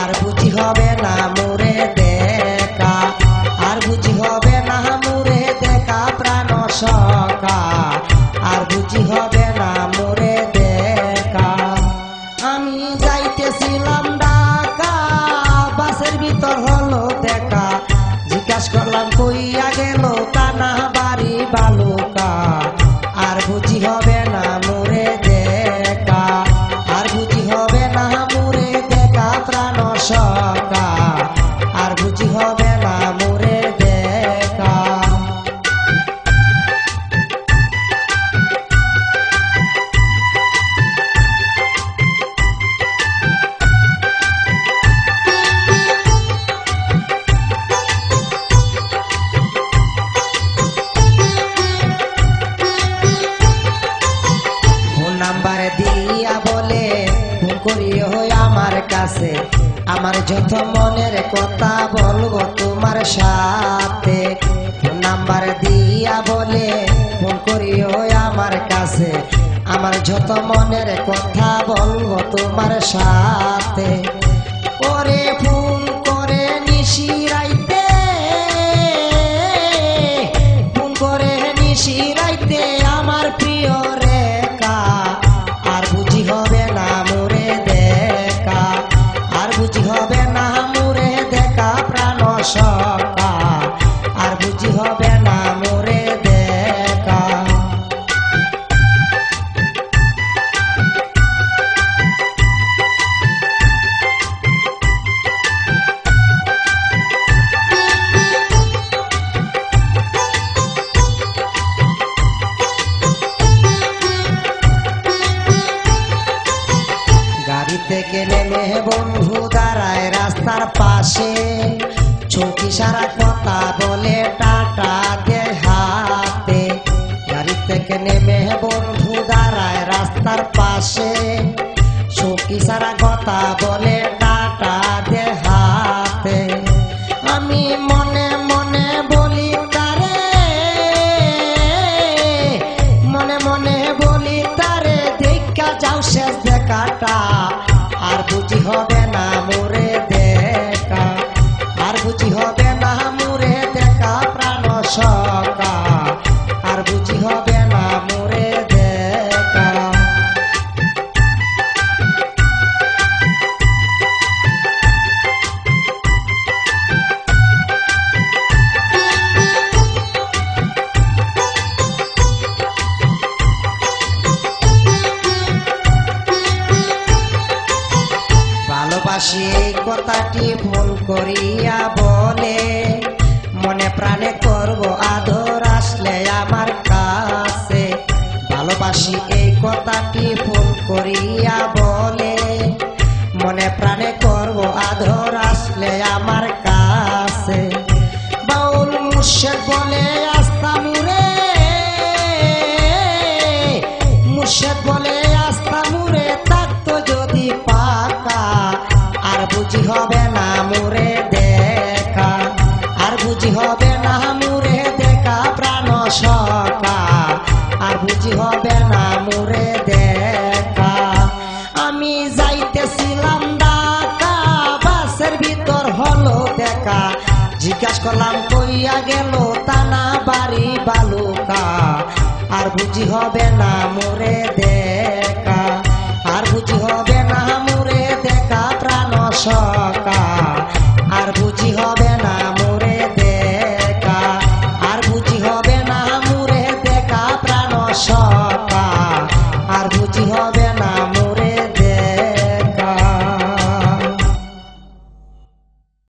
আর বুঝি হবে না মোরে দেখা, আর বুঝি হবে না মোরে দেখা প্রাণ সখা, আর বুঝি হবে না মোরে দেখা। আমি যাইতেছিলাম ঢাকা, বাসের ভিতর হলো দেখা, জিজ্ঞাসা করলাম কইয়া গেল টানা বাড়ি বালুকা, আর বুঝি হবে না মোরে দেখা, আর বুঝি হবে না মোরে দেখা প্রাণ সখা, আর বুঝি হবে না মোরে দেখা। নাম্বার দিয়া বলে ফোন করিও আমার কাছে, আমার যত মনের কথা বলবো তোমার সাথে। নাম্বার দিয়া বলে ফোন করিও আমার কাছে, আমার যত মনের কথা বলবো তোমার সাথে। ওরে ফোন করে নিশি রাইতে, ফোন করে নিশি রাইতে আমার প্রিয় রেখা, আর বুঝি হবে না মোরে দেখা, আর বুঝি হবে না মোরে দেখা প্রাণ সখা, আর বুঝি হবে না মোরে দেখা। গাড়ি থেকে নেমে বন্ধু দাঁড়ায় রাস্তার পাশে, চৌকি সারা কথা বলে টাটা দে হাতে। গাড়ি থেকে নেমে বন্ধু দাঁড়ায় রাস্তার পাশে, চৌকি সারা কথা বলে টাটা দে হাতে। আমি মনে মনে বলি তারে, মনে মনে বলি তারে দেখা যাও শেষ দেখাটা, আর বুঝি হবে না মোরে দেখা, আর বুঝি হবে না মোরে দেখা প্রাণ সখা, আর বুঝি হবে না মোরে দেখা। ভালোবাসি এই কথাটি ফোন করিয়া বলে, মনে প্রাণে করব আদর আসলে আমার কাছে। ভালোবাসি এই কথাটি ফোন করিয়া বলে, মনে প্রাণে করব আদর আসলে আমার কাছে। বাউল মুর্শিদ বলে আস্তা মুরে, মুর্শিদ বলে আস্তা মুরে থাকতো যদি পাকা, আর বুঝি হবে না মোরে দেখা, আর বুঝি হবে না মোরে দেখা প্রাণ সখা, আর বুঝি হবে না মোরে দেখা। আমি যাইতেছিলাম ঢাকা, বাসের ভিতর হলো দেখা, জিজ্ঞাসা করলাম কইয়া গেল টানা বাড়ি বালুকা, আর বুঝি হবে না মোরে দেখা।